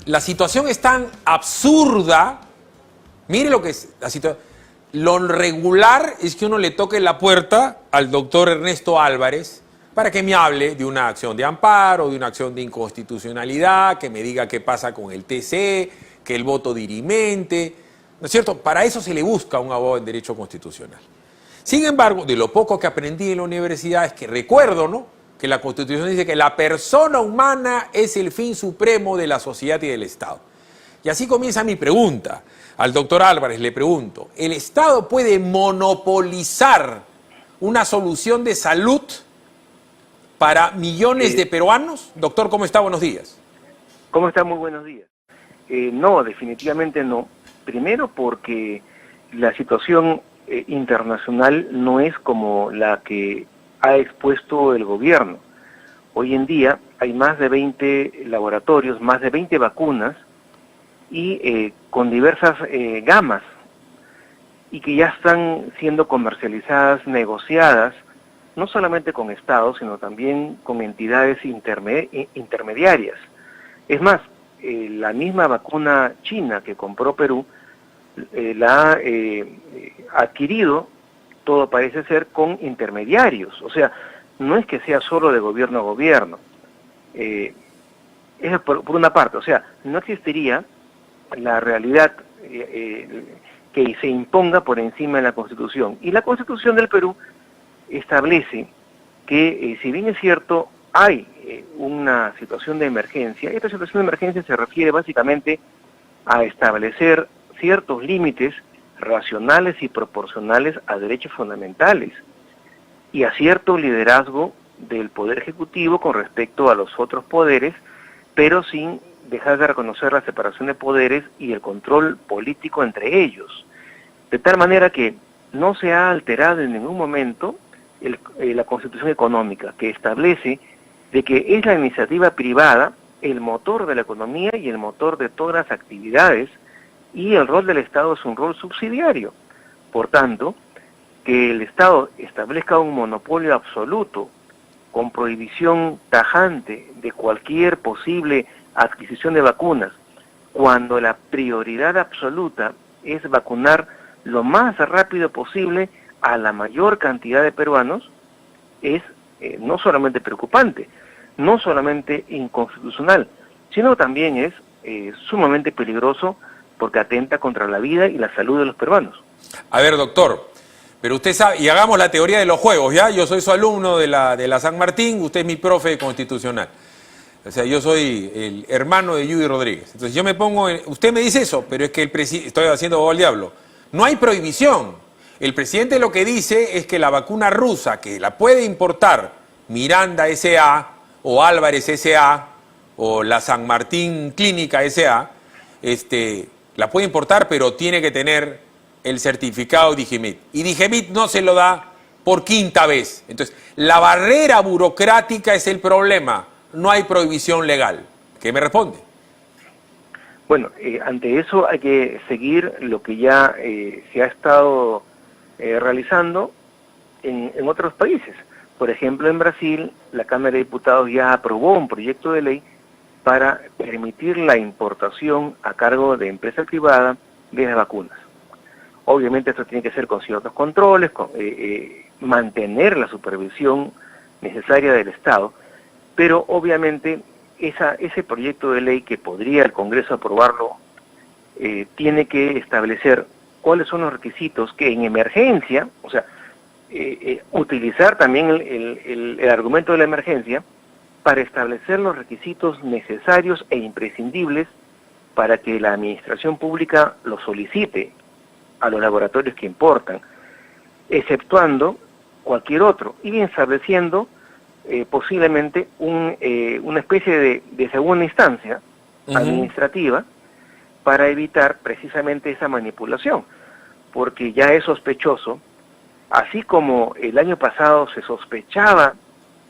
la situación es tan absurda. Mire lo que es la situación. Lo regular es que uno le toque la puerta al doctor Ernesto Álvarez para que me hable de una acción de amparo, de una acción de inconstitucionalidad, que me diga qué pasa con el TC, que el voto dirimente, ¿no es cierto? Para eso se le busca a un abogado en derecho constitucional. Sin embargo, de lo poco que aprendí en la universidad es que recuerdo, ¿no?, que la Constitución dice que la persona humana es el fin supremo de la sociedad y del Estado. Y así comienza mi pregunta. Al doctor Álvarez le pregunto, ¿el Estado puede monopolizar una solución de salud para millones de peruanos? Doctor, ¿cómo está? Buenos días. ¿Cómo está? Muy buenos días. No, definitivamente no. Primero porque la situación internacional no es como la que ha expuesto el gobierno. Hoy en día hay más de 20 laboratorios, más de 20 vacunas y con diversas gamas y que ya están siendo comercializadas, negociadas, no solamente con estados, sino también con entidades intermediarias. Es más, la misma vacuna china que compró Perú la ha adquirido, todo parece ser, con intermediarios. O sea, no es que sea solo de gobierno a gobierno. Eso por una parte. O sea, no existiría la realidad que se imponga por encima de la Constitución. Y la Constitución del Perú establece que, si bien es cierto, hay una situación de emergencia, esta situación de emergencia se refiere básicamente a establecer ciertos límites racionales y proporcionales a derechos fundamentales y a cierto liderazgo del Poder Ejecutivo con respecto a los otros poderes, pero sin dejar de reconocer la separación de poderes y el control político entre ellos. De tal manera que no se ha alterado en ningún momento la Constitución Económica, que establece de que es la iniciativa privada el motor de la economía y el motor de todas las actividades, y el rol del Estado es un rol subsidiario. Por tanto, que el Estado establezca un monopolio absoluto con prohibición tajante de cualquier posible adquisición de vacunas, cuando la prioridad absoluta es vacunar lo más rápido posible a la mayor cantidad de peruanos, es no solamente preocupante, no solamente inconstitucional, sino también es sumamente peligroso porque atenta contra la vida y la salud de los peruanos. A ver, doctor, pero usted sabe, y hagamos la teoría de los juegos, ¿ya? Yo soy su alumno de la San Martín, usted es mi profe constitucional. O sea, yo soy el hermano de Judy Rodríguez. Entonces yo me pongo, usted me dice eso, pero es que estoy haciendo bobo al diablo. No hay prohibición. El presidente lo que dice es que la vacuna rusa, que la puede importar Miranda S.A. o Álvarez S.A. o la San Martín Clínica S.A., la puede importar, pero tiene que tener el certificado Digemit. Y Digemit no se lo da por quinta vez. Entonces, la barrera burocrática es el problema. No hay prohibición legal. ¿Qué me responde? Bueno, ante eso hay que seguir lo que ya se ha estado realizando en otros países. Por ejemplo, en Brasil, la Cámara de Diputados ya aprobó un proyecto de ley para permitir la importación a cargo de empresa privada de las vacunas. Obviamente esto tiene que ser con ciertos controles, mantener la supervisión necesaria del Estado, pero obviamente ese proyecto de ley, que podría el Congreso aprobarlo, tiene que establecer cuáles son los requisitos que en emergencia, o sea, utilizar también el argumento de la emergencia para establecer los requisitos necesarios e imprescindibles para que la administración pública lo solicite a los laboratorios que importan, exceptuando cualquier otro, y estableciendo posiblemente una especie de segunda instancia administrativa para evitar precisamente esa manipulación, porque ya es sospechoso, así como el año pasado se sospechaba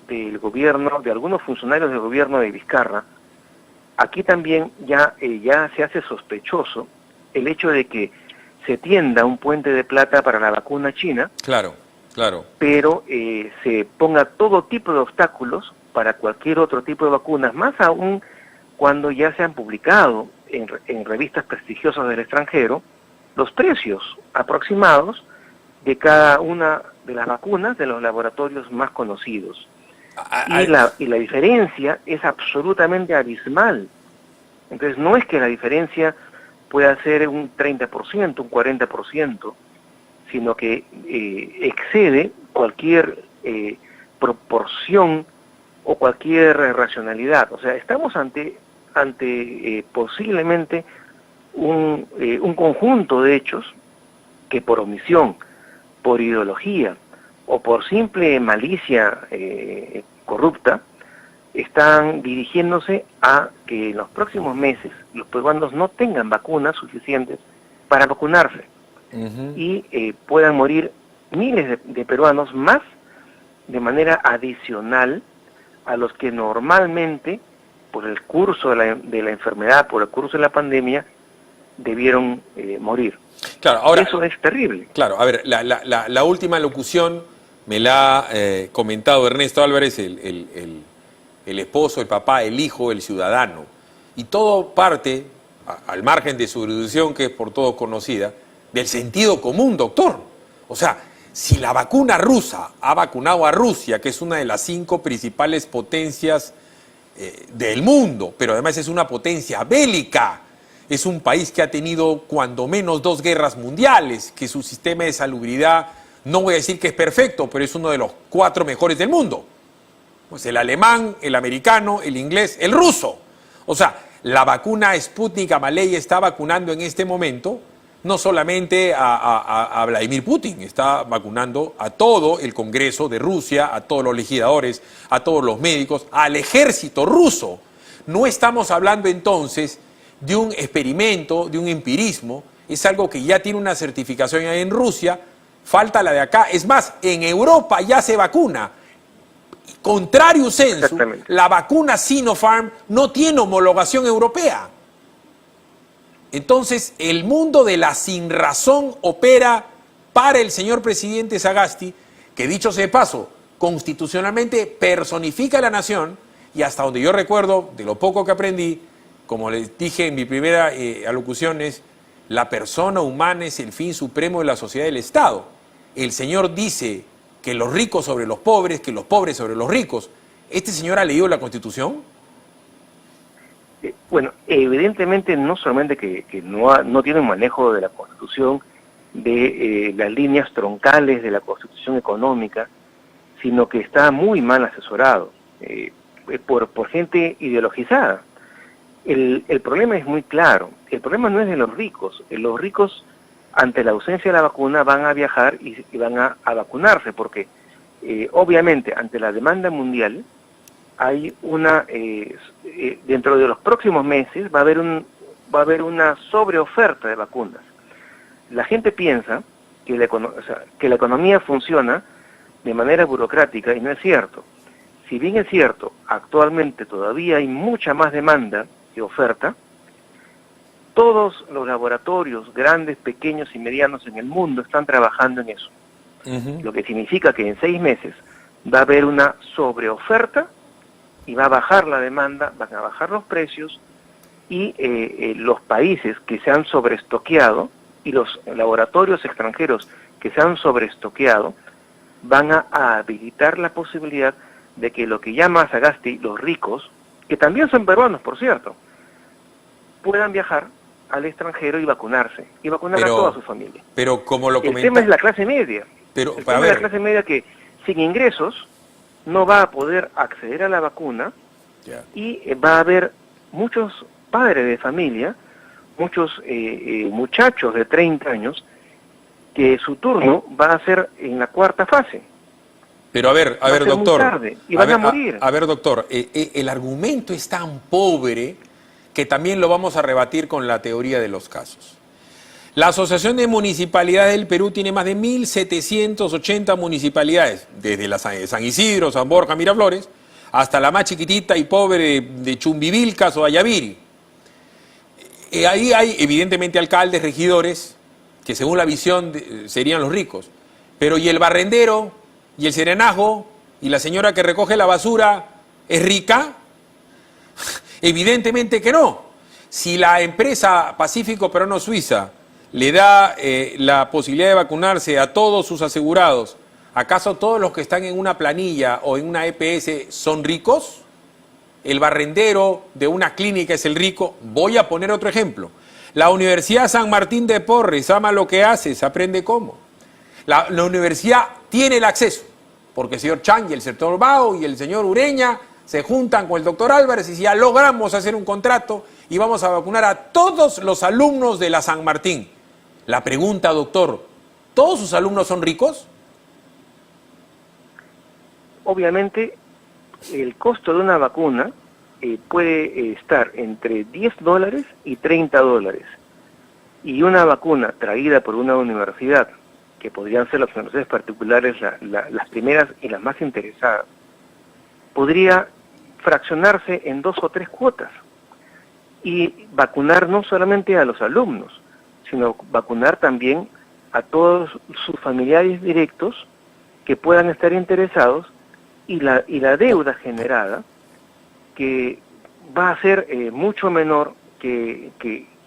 del gobierno, de algunos funcionarios del gobierno de Vizcarra, aquí también ya se hace sospechoso el hecho de que se tienda un puente de plata para la vacuna china, claro, pero se ponga todo tipo de obstáculos para cualquier otro tipo de vacunas, más aún cuando ya se han publicado en revistas prestigiosas del extranjero los precios aproximados de cada una de las vacunas de los laboratorios más conocidos. Y la diferencia es absolutamente abismal. Entonces no es que la diferencia pueda ser un 30%, un 40%, sino que excede cualquier proporción o cualquier racionalidad. O sea, estamos ante posiblemente un conjunto de hechos que por omisión, por ideología o por simple malicia corrupta, están dirigiéndose a que en los próximos meses los peruanos no tengan vacunas suficientes para vacunarse y puedan morir miles de peruanos más de manera adicional a los que normalmente, por el curso de la enfermedad, por el curso de la pandemia, debieron morir. Claro, ahora, eso es terrible. Claro, a ver, la última locución me la ha comentado Ernesto Álvarez, el esposo, el papá, el hijo, el ciudadano. Y todo parte, al margen de su erudición, que es por todos conocida, del sentido común, doctor. O sea, si la vacuna rusa ha vacunado a Rusia, que es una de las 5 principales potencias del mundo, pero además es una potencia bélica, es un país que ha tenido cuando menos 2 guerras mundiales, que su sistema de salubridad, no voy a decir que es perfecto, pero es uno de los 4 mejores del mundo. Pues el alemán, el americano, el inglés, el ruso. O sea, la vacuna Sputnik Amaley está vacunando en este momento no solamente a Vladimir Putin, está vacunando a todo el Congreso de Rusia, a todos los legisladores, a todos los médicos, al ejército ruso. No estamos hablando entonces de un experimento, de un empirismo, es algo que ya tiene una certificación en Rusia, falta la de acá. Es más, en Europa ya se vacuna. Contrario sensu, la vacuna Sinopharm no tiene homologación europea. Entonces, el mundo de la sinrazón opera para el señor presidente Sagasti, que dicho sea de paso, constitucionalmente personifica a la nación, y hasta donde yo recuerdo, de lo poco que aprendí, como les dije en mi primera alocución, es la persona humana es el fin supremo de la sociedad del Estado. El señor dice que los ricos sobre los pobres, que los pobres sobre los ricos. ¿Este señor ha leído la Constitución? Bueno, evidentemente no solamente que no tiene un manejo de la Constitución, de las líneas troncales de la Constitución económica, sino que está muy mal asesorado por gente ideologizada. El problema es muy claro. El problema no es de los ricos. Los ricos, ante la ausencia de la vacuna, van a viajar y van a vacunarse, porque obviamente ante la demanda mundial hay dentro de los próximos meses va a haber una sobreoferta de vacunas. La gente piensa que la economía funciona de manera burocrática, y no es cierto. Si bien es cierto, actualmente todavía hay mucha más demanda que oferta, todos los laboratorios, grandes, pequeños y medianos en el mundo, están trabajando en eso. Lo que significa que en 6 meses va a haber una sobreoferta y va a bajar la demanda, van a bajar los precios, y los países que se han sobreestoqueado y los laboratorios extranjeros que se han sobreestoqueado van a habilitar la posibilidad de que lo que llama Sagasti los ricos, que también son peruanos, por cierto, puedan viajar al extranjero y vacunarse, y vacunar a toda su familia. Pero como lo El tema es la clase media. Pero, el tema es la clase media que sin ingresos no va a poder acceder a la vacuna, y va a haber muchos padres de familia, muchos muchachos de 30 años, que su turno va a ser en la 4ª fase. Pero a ver, doctor. Muy tarde, y van a morir. A ver, doctor, el argumento es tan pobre que también lo vamos a rebatir con la teoría de los casos. La Asociación de Municipalidades del Perú tiene más de 1.780 municipalidades, desde la San Isidro, San Borja, Miraflores, hasta la más chiquitita y pobre de Chumbivilcas o Ayaviri. Ahí hay evidentemente alcaldes, regidores, que según la visión serían los ricos. Pero ¿y el barrendero, y el serenajo, y la señora que recoge la basura es rica? Evidentemente que no. Si la empresa Pacífico Peruano Suiza le da la posibilidad de vacunarse a todos sus asegurados, ¿acaso todos los que están en una planilla o en una EPS son ricos? ¿El barrendero de una clínica es el rico? Voy a poner otro ejemplo. La Universidad San Martín de Porres ama lo que hace, se aprende cómo. La universidad tiene el acceso, porque el señor Chang y el señor Bao y el señor Ureña se juntan con el doctor Álvarez y ya logramos hacer un contrato y vamos a vacunar a todos los alumnos de la San Martín. La pregunta, doctor, ¿todos sus alumnos son ricos? Obviamente, el costo de una vacuna puede estar entre $10 y $30. Y una vacuna traída por una universidad, que podrían ser las universidades particulares las primeras y las más interesadas, podría fraccionarse en 2 o 3 cuotas y vacunar no solamente a los alumnos, sino vacunar también a todos sus familiares directos que puedan estar interesados, y la deuda generada, que va a ser mucho menor y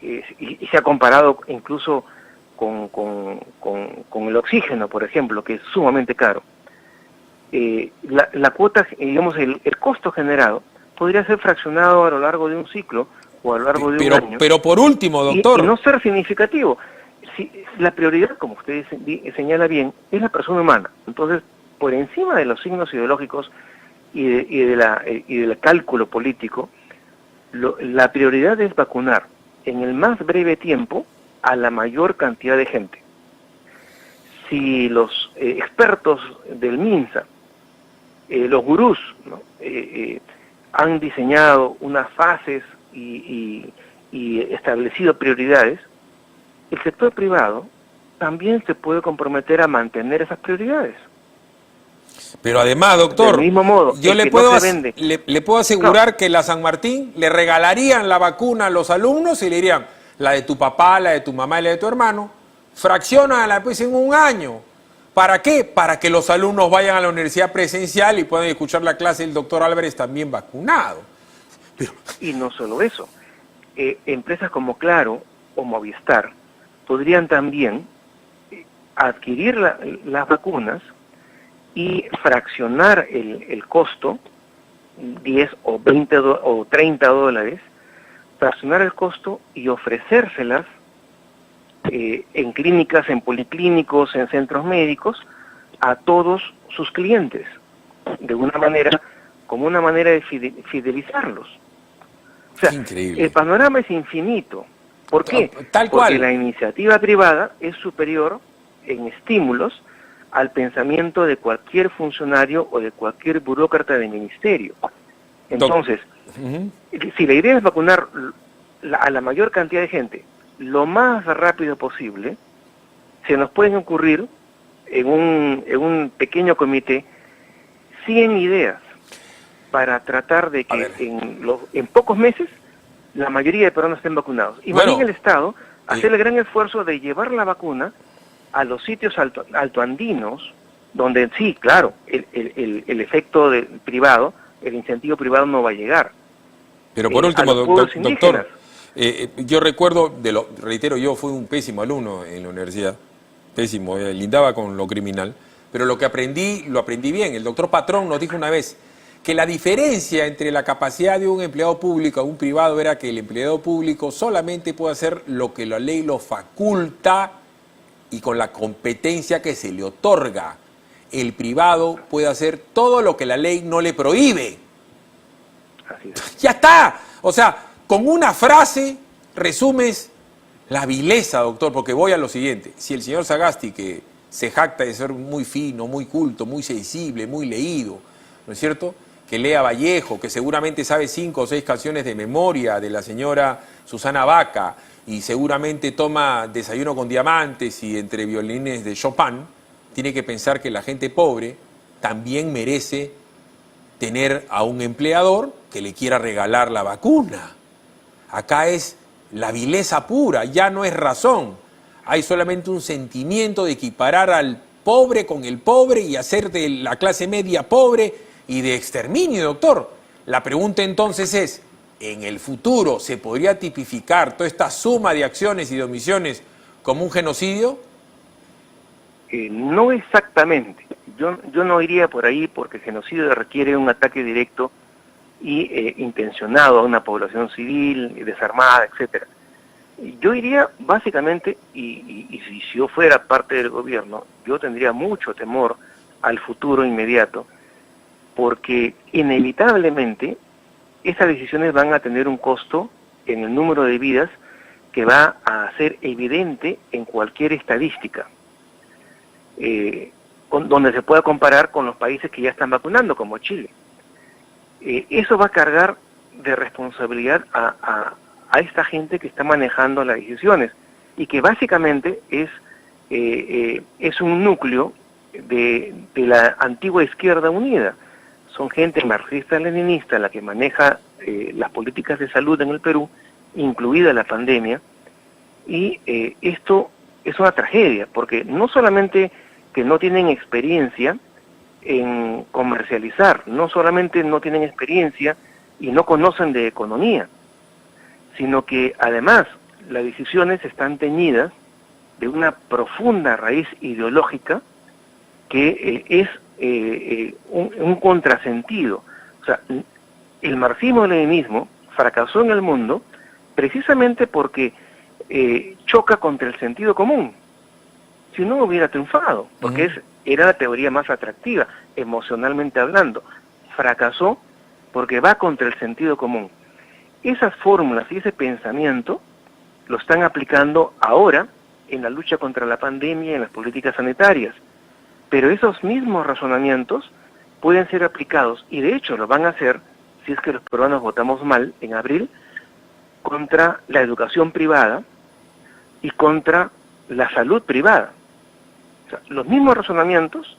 se ha comparado incluso con el oxígeno, por ejemplo, que es sumamente caro. La cuota, digamos, el costo generado podría ser fraccionado a lo largo de un ciclo o a lo largo de un año. Pero por último, doctor... Y no ser significativo. Si, la prioridad, como usted señala bien, es la persona humana. Entonces, por encima de los signos ideológicos y del cálculo político, la prioridad es vacunar en el más breve tiempo a la mayor cantidad de gente. Si los expertos del MINSA, los gurús, ¿no?, han diseñado unas fases y establecido prioridades, el sector privado también se puede comprometer a mantener esas prioridades. Pero además, doctor, del mismo modo, yo le puedo asegurar que la San Martín le regalarían la vacuna a los alumnos y le dirían, la de tu papá, la de tu mamá y la de tu hermano, fracciónala pues en un año. ¿Para qué? Para que los alumnos vayan a la universidad presencial y puedan escuchar la clase del doctor Álvarez también vacunado. Pero... Y no solo eso, empresas como Claro o Movistar podrían también adquirir las vacunas y fraccionar el costo, 10 o 20 o 30 dólares, fraccionar el costo y ofrecérselas en clínicas, en policlínicos, en centros médicos, a todos sus clientes, de una manera, como una manera de fidelizarlos. O sea, increíble. El panorama es infinito. ¿Por qué? Tal cual. Porque la iniciativa privada es superior en estímulos al pensamiento de cualquier funcionario o de cualquier burócrata del ministerio. Entonces, si la idea es vacunar a la mayor cantidad de gente lo más rápido posible, se nos pueden ocurrir en un pequeño comité 100 ideas para tratar de que en pocos meses la mayoría de peruanos estén vacunados. Y también el Estado hacer el gran esfuerzo de llevar la vacuna a los sitios altoandinos, donde sí, claro, el efecto privado, el incentivo privado no va a llegar. Pero por último, doctor, yo recuerdo, reitero, yo fui un pésimo alumno en la universidad, pésimo, lindaba con lo criminal, pero lo que aprendí, lo aprendí bien. El doctor Patrón nos dijo una vez que la diferencia entre la capacidad de un empleado público a un privado era que el empleado público solamente puede hacer lo que la ley lo faculta y con la competencia que se le otorga. El privado puede hacer todo lo que la ley no le prohíbe. Así es. Ya está. O sea, con una frase resumes la vileza, doctor, porque voy a lo siguiente. Si el señor Sagasti, que se jacta de ser muy fino, muy culto, muy sensible, muy leído, ¿no es cierto?, que lea Vallejo, que seguramente sabe 5 o 6 canciones de memoria de la señora Susana Baca, y seguramente toma desayuno con diamantes y entre violines de Chopin, tiene que pensar que la gente pobre también merece tener a un empleador que le quiera regalar la vacuna. Acá es la vileza pura, ya no es razón. Hay solamente un sentimiento de equiparar al pobre con el pobre y hacer de la clase media pobre y de exterminio, doctor. La pregunta entonces es, en el futuro se podría tipificar toda esta suma de acciones y de omisiones como un genocidio? No exactamente. Yo no iría por ahí porque el genocidio requiere un ataque directo y intencionado a una población civil, desarmada, etcétera. Yo iría básicamente, y si yo fuera parte del gobierno, yo tendría mucho temor al futuro inmediato, porque inevitablemente esas decisiones van a tener un costo en el número de vidas que va a ser evidente en cualquier estadística, donde se pueda comparar con los países que ya están vacunando, como Chile. Eso va a cargar de responsabilidad a esta gente que está manejando las decisiones y que básicamente es un núcleo de la antigua izquierda unida. Son gente marxista-leninista la que maneja las políticas de salud en el Perú, incluida la pandemia, y esto es una tragedia, porque no solamente que no tienen experiencia en comercializar, no solamente no tienen experiencia y no conocen de economía, sino que además las decisiones están teñidas de una profunda raíz ideológica que es un contrasentido. O sea, el marxismo-leninismo fracasó en el mundo precisamente porque choca contra el sentido común. Si no hubiera triunfado, porque era la teoría más atractiva, emocionalmente hablando. Fracasó porque va contra el sentido común. Esas fórmulas y ese pensamiento lo están aplicando ahora en la lucha contra la pandemia y en las políticas sanitarias. Pero esos mismos razonamientos pueden ser aplicados, y de hecho lo van a hacer, si es que los peruanos votamos mal en abril, contra la educación privada y contra la salud privada. O sea, los mismos razonamientos,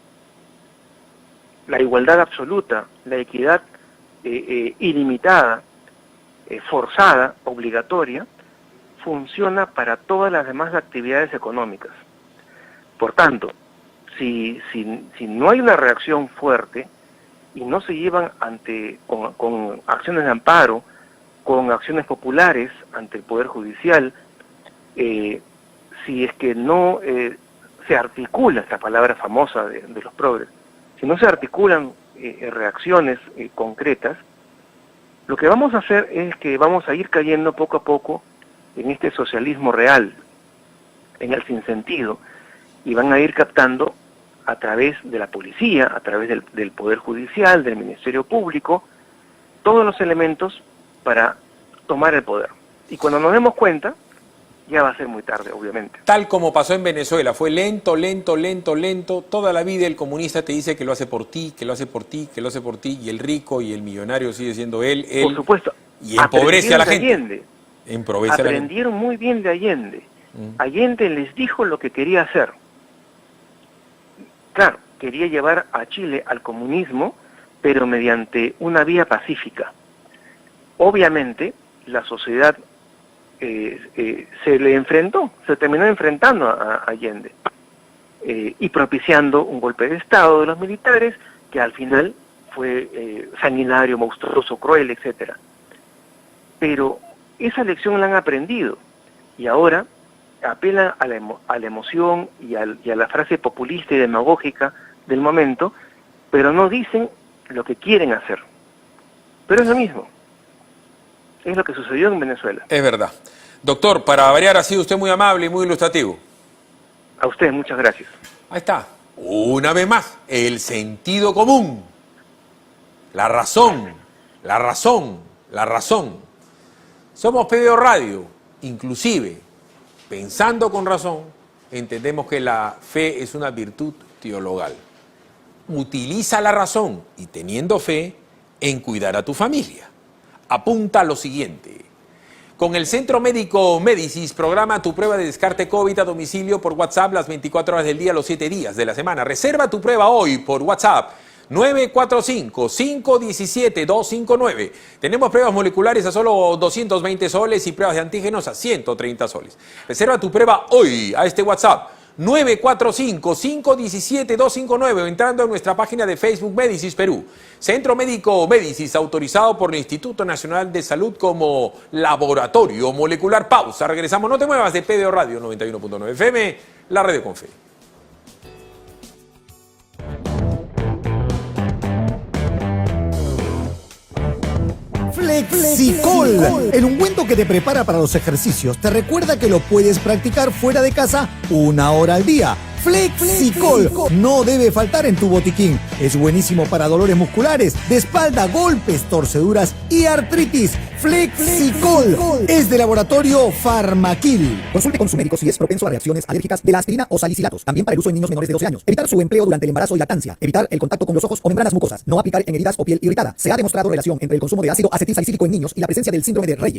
la igualdad absoluta, la equidad ilimitada, forzada, obligatoria, funciona para todas las demás actividades económicas. Por tanto, si no hay una reacción fuerte y no se llevan con acciones de amparo, con acciones populares ante el Poder Judicial, si es que no se articula esta palabra famosa de los progres, si no se articulan reacciones concretas, lo que vamos a hacer es que vamos a ir cayendo poco a poco en este socialismo real, en el sinsentido, y van a ir captando a través de la policía, a través del Poder Judicial, del Ministerio Público, todos los elementos para tomar el poder. Y cuando nos demos cuenta, ya va a ser muy tarde, obviamente. Tal como pasó en Venezuela, fue lento, lento, lento, lento. Toda la vida el comunista te dice que lo hace por ti, que lo hace por ti, que lo hace por ti, y el rico y el millonario sigue siendo él. Por supuesto. Y empobrece a la gente. Allende. Aprendieron muy bien de Allende. Allende les dijo lo que quería hacer. Claro, quería llevar a Chile al comunismo, pero mediante una vía pacífica. Obviamente, la sociedad se terminó enfrentando a Allende y propiciando un golpe de Estado de los militares que al final fue sanguinario, monstruoso, cruel, etcétera. Pero esa lección la han aprendido y ahora apelan a la emoción y a la frase populista y demagógica del momento, pero no dicen lo que quieren hacer. Pero es lo mismo. Es lo que sucedió en Venezuela. Es verdad. Doctor, para variar, ha sido usted muy amable y muy ilustrativo. A usted, muchas gracias. Ahí está. Una vez más, el sentido común. La razón, la razón, la razón. Somos PBO Radio. Inclusive, pensando con razón, entendemos que la fe es una virtud teologal. Utiliza la razón y teniendo fe en cuidar a tu familia. Apunta lo siguiente. Con el Centro Médico Médicis programa tu prueba de descarte COVID a domicilio por WhatsApp las 24 horas del día, los 7 días de la semana. Reserva tu prueba hoy por WhatsApp 945-517-259. Tenemos pruebas moleculares a solo 220 soles y pruebas de antígenos a 130 soles. Reserva tu prueba hoy a este WhatsApp 945-517-259 o entrando a nuestra página de Facebook Médicis Perú. Centro Médico Médicis, autorizado por el Instituto Nacional de Salud como laboratorio molecular. Pausa, regresamos, no te muevas, de PDO Radio 91.9 FM, la radio con fe. Flexicol, el ungüento que te prepara para los ejercicios, te recuerda que lo puedes practicar fuera de casa 1 hora al día. Flexicol no debe faltar en tu botiquín. Es buenísimo para dolores musculares, de espalda, golpes, torceduras y artritis. Flexicol es de laboratorio Farmaquil. Consulte con su médico si es propenso a reacciones alérgicas de la aspirina o salicilatos. También para el uso en niños menores de 12 años. Evitar su empleo durante el embarazo y lactancia. Evitar el contacto con los ojos o membranas mucosas. No aplicar en heridas o piel irritada. Se ha demostrado relación entre el consumo de ácido acetilsalicílico en niños y la presencia del síndrome de Reye.